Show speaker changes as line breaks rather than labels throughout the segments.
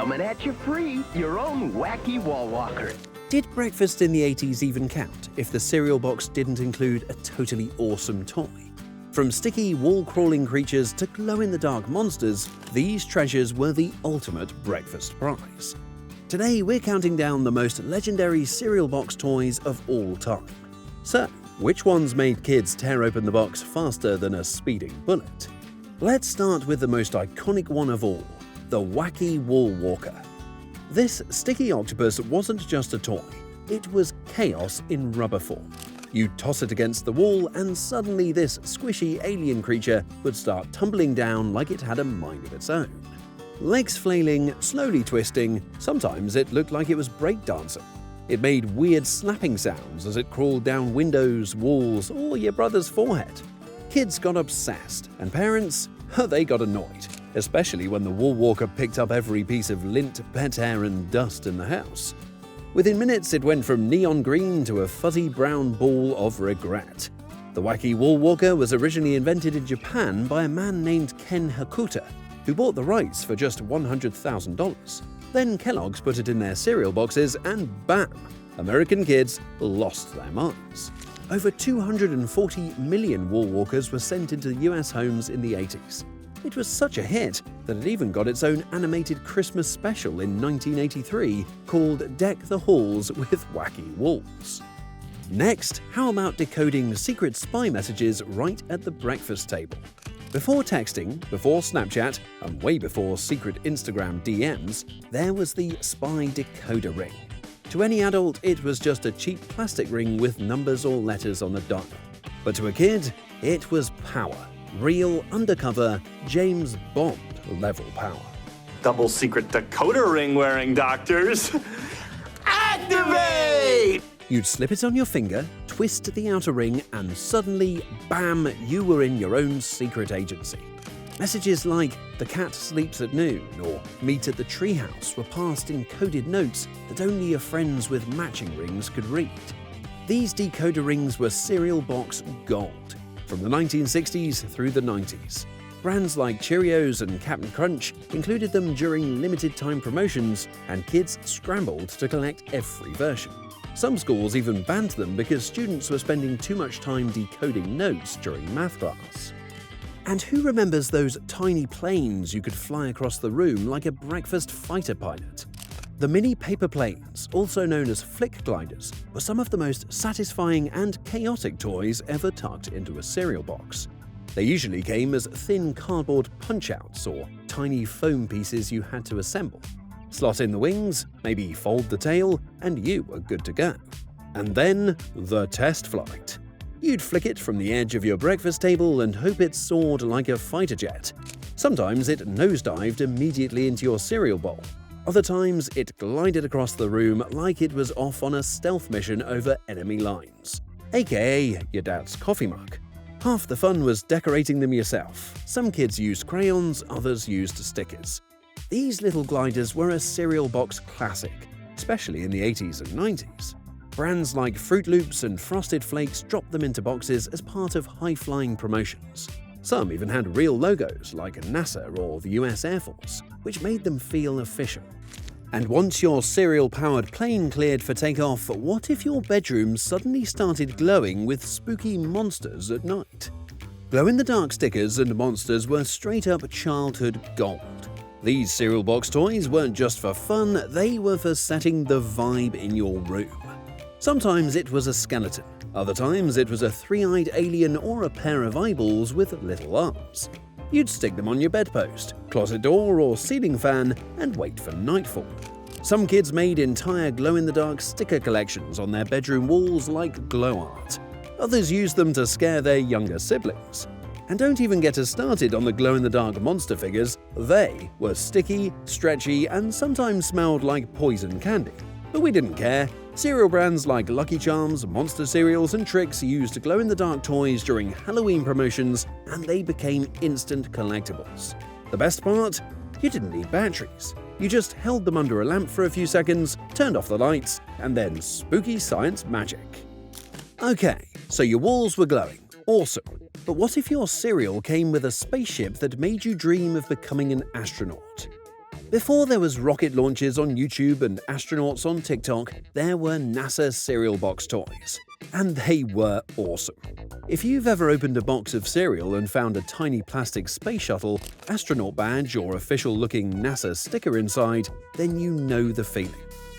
coming at you free, your own Wacky WallWalker.
Did breakfast in the 80s even count if the cereal box didn't include a totally awesome toy? From sticky, wall-crawling creatures to glow-in-the-dark monsters, these treasures were the ultimate breakfast prize. Today, we're counting down the most legendary cereal box toys of all time. So, which ones made kids tear open the box faster than a speeding bullet? Let's start with the most iconic one of all, the Wacky WallWalker. This sticky octopus wasn't just a toy, it was chaos in rubber form. You'd toss it against the wall and suddenly this squishy alien creature would start tumbling down like it had a mind of its own. Legs flailing, slowly twisting, sometimes it looked like it was breakdancing. It made weird snapping sounds as it crawled down windows, walls, or your brother's forehead. Kids got obsessed, and parents, they got annoyed, especially when the WallWalker picked up every piece of lint, pet hair, and dust in the house. Within minutes, it went from neon green to a fuzzy brown ball of regret. The Wacky WallWalker was originally invented in Japan by a man named Ken Hakuta, who bought the rights for just $100,000. Then Kellogg's put it in their cereal boxes and bam! American kids lost their minds. Over 240 million WallWalkers were sent into US homes in the 80s. It was such a hit that it even got its own animated Christmas special in 1983 called Deck the Halls with Wacky Walls. Next, how about decoding secret spy messages right at the breakfast table? Before texting, before Snapchat, and way before secret Instagram DMs, there was the spy decoder ring. To any adult, it was just a cheap plastic ring with numbers or letters on the dial. But to a kid, it was power. Real, undercover, James Bond level power.
Double secret decoder ring wearing doctors. Activate!
You'd slip it on your finger, twist the outer ring, and suddenly, bam, you were in your own secret agency. Messages like, "The cat sleeps at noon," or "Meet at the treehouse" were passed in coded notes that only your friends with matching rings could read. These decoder rings were cereal box gold, from the 1960s through the 90s. Brands like Cheerios and Cap'n Crunch included them during limited-time promotions, and kids scrambled to collect every version. Some schools even banned them because students were spending too much time decoding notes during math class. And who remembers those tiny planes you could fly across the room like a breakfast fighter pilot? The mini paper planes, also known as flick gliders, were some of the most satisfying and chaotic toys ever tucked into a cereal box. They usually came as thin cardboard punch-outs or tiny foam pieces you had to assemble. Slot in the wings, maybe fold the tail, and you were good to go. And then, the test flight. You'd flick it from the edge of your breakfast table and hope it soared like a fighter jet. Sometimes it nosedived immediately into your cereal bowl. Other times, it glided across the room like it was off on a stealth mission over enemy lines, aka your dad's coffee mug. Half the fun was decorating them yourself. Some kids used crayons, others used stickers. These little gliders were a cereal box classic, especially in the 80s and 90s. Brands like Froot Loops and Frosted Flakes dropped them into boxes as part of high-flying promotions. Some even had real logos like NASA or the US Air Force, which made them feel official. And once your cereal-powered plane cleared for takeoff, what if your bedroom suddenly started glowing with spooky monsters at night? Glow-in-the-dark stickers and monsters were straight-up childhood gold. These cereal box toys weren't just for fun, they were for setting the vibe in your room. Sometimes it was a skeleton, other times it was a three-eyed alien or a pair of eyeballs with little arms. You'd stick them on your bedpost, closet door, or ceiling fan and wait for nightfall. Some kids made entire glow-in-the-dark sticker collections on their bedroom walls like glow art. Others used them to scare their younger siblings. And don't even get us started on the glow-in-the-dark monster figures. They were sticky, stretchy, and sometimes smelled like poison candy. But we didn't care. Cereal brands like Lucky Charms, Monster Cereals, and Trix used glow-in-the-dark toys during Halloween promotions, and they became instant collectibles. The best part? You didn't need batteries. You just held them under a lamp for a few seconds, turned off the lights, and then spooky science magic. Okay, so your walls were glowing. Awesome. But what if your cereal came with a spaceship that made you dream of becoming an astronaut? Before there was rocket launches on YouTube and astronauts on TikTok, there were NASA cereal box toys. And they were awesome. If you've ever opened a box of cereal and found a tiny plastic space shuttle, astronaut badge, or official-looking NASA sticker inside, then you know the feeling.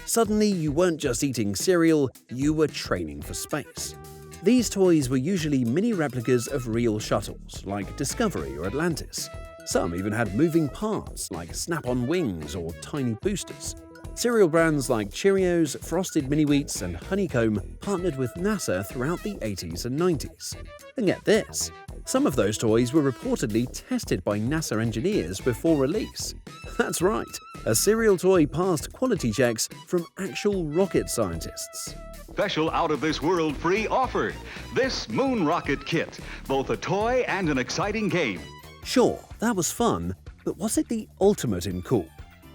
Suddenly, you weren't just eating cereal, you were training for space. These toys were usually mini replicas of real shuttles, like Discovery or Atlantis. Some even had moving parts, like Snap-on wings or tiny boosters. Cereal brands like Cheerios, Frosted Mini-Wheats, and Honeycomb partnered with NASA throughout the 80s and 90s. And get this, some of those toys were reportedly tested by NASA engineers before release. That's right, a cereal toy passed quality checks from actual rocket scientists.
Special out-of-this-world free offer. This Moon Rocket Kit, both a toy and an exciting game.
Sure, that was fun, but was it the ultimate in cool?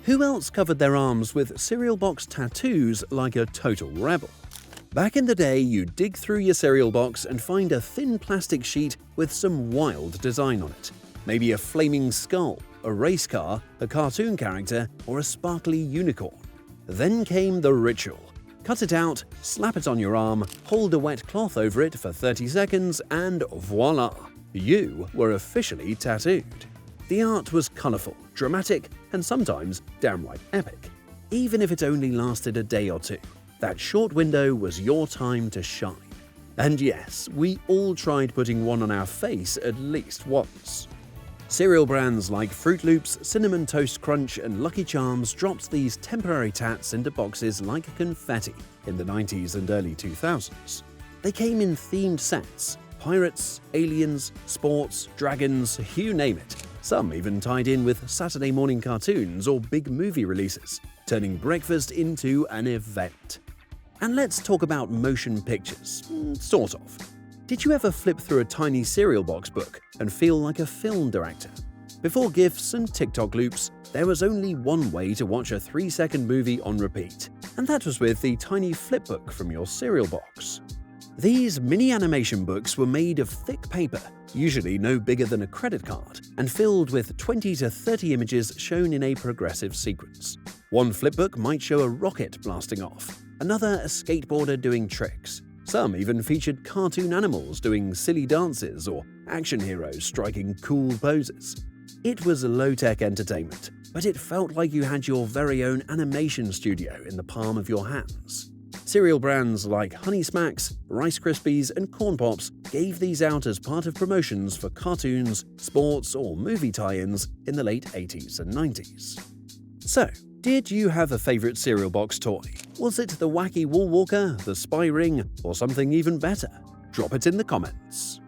Who else covered their arms with cereal box tattoos like a total rebel? Back in the day, you'd dig through your cereal box and find a thin plastic sheet with some wild design on it. Maybe a flaming skull, a race car, a cartoon character, or a sparkly unicorn. Then came the ritual. Cut it out, slap it on your arm, hold a wet cloth over it for 30 seconds, and voila! You were officially tattooed. The art was colourful, dramatic, and sometimes downright epic. Even if it only lasted a day or two, that short window was your time to shine. And yes, we all tried putting one on our face at least once. Cereal brands like Froot Loops, Cinnamon Toast Crunch, and Lucky Charms dropped these temporary tats into boxes like confetti in the 90s and early 2000s. They came in themed sets: pirates, aliens, sports, dragons, you name it. Some even tied in with Saturday morning cartoons or big movie releases, turning breakfast into an event. And let's talk about motion pictures, sort of. Did you ever flip through a tiny cereal box book and feel like a film director? Before GIFs and TikTok loops, there was only one way to watch a 3-second movie on repeat, and that was with the tiny flipbook from your cereal box. These mini animation books were made of thick paper, usually no bigger than a credit card, and filled with 20 to 30 images shown in a progressive sequence. One flipbook might show a rocket blasting off, another a skateboarder doing tricks. Some even featured cartoon animals doing silly dances or action heroes striking cool poses. It was low-tech entertainment, but it felt like you had your very own animation studio in the palm of your hands. Cereal brands like Honey Smacks, Rice Krispies, and Corn Pops gave these out as part of promotions for cartoons, sports, or movie tie-ins in the late 80s and 90s. So, did you have a favorite cereal box toy? Was it the Wacky WallWalker, the Spy Ring, or something even better? Drop it in the comments.